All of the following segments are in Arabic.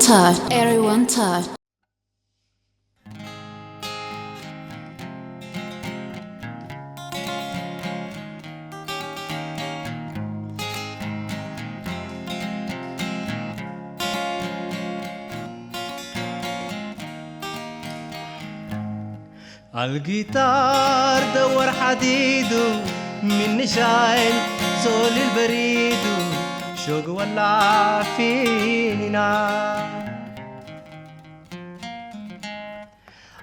touch, everyone touch. عالجيتار دور حديده من شايل زول البريد شوق ولع فيني نار.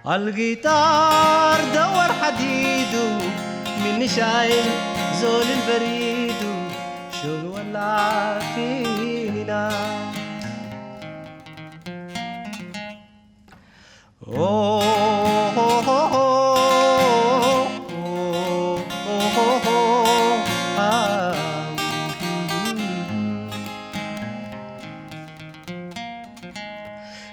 عالجيتار دور حديده من شايل زول البريد شوق ولع فيني نار.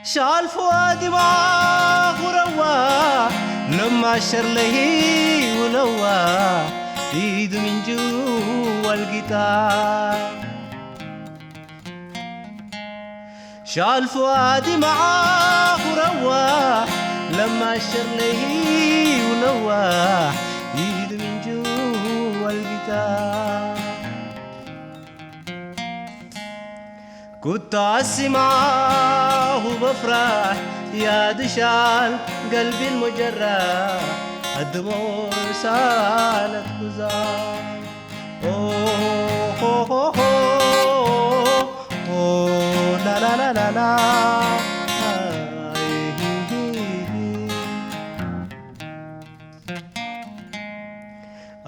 شال فؤادي معاه ورواح لما عشر لهي ولواح ايده من جوا الجيتار. شال فؤادي معاه ورواح لما عشر لهي ولواح ايده من جوا الجيتار. كنت أعسي معاه وبفرح يا دشال قلبي المجرح الدموع سالت خزان. أوه أوه أوه أوه لا لا لا لا لا.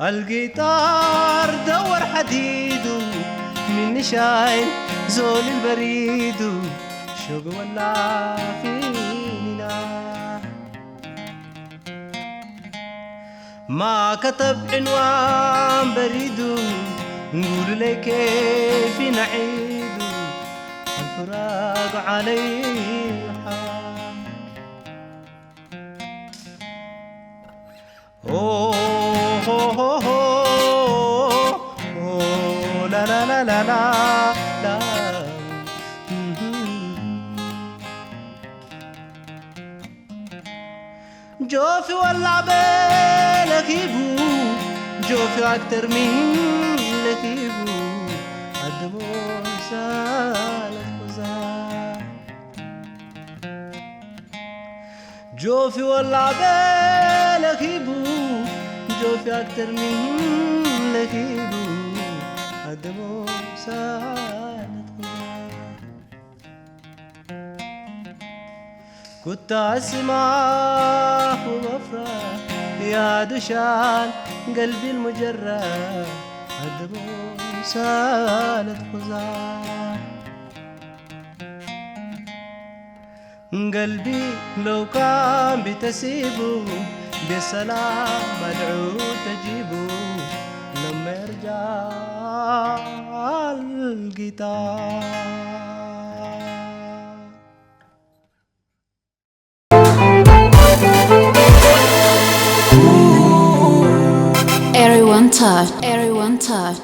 الجيتار دور حديده من شايل زول البريد شوق ولع فينا. ما كتب عنوان بريده نقول لي كيف نعيده الفراق علي حال. أوه أوه أوه أوه لا لا لا لا لا. جوفي ولع بلكيبو جوفي أكتر من لكيبو الدموع سالت خزان. جوفي ولع بلكيبو جوفي أكتر من لكيبو الدموع سالت خزان. كنت أسمع وبفرح يا دشان قلبي المجرح الدموع سالت خزان. قلبي لو كان بتسيبه بسلام مدعو تجيبه لما يرجع الجيتار. Everyone touch, everyone touch.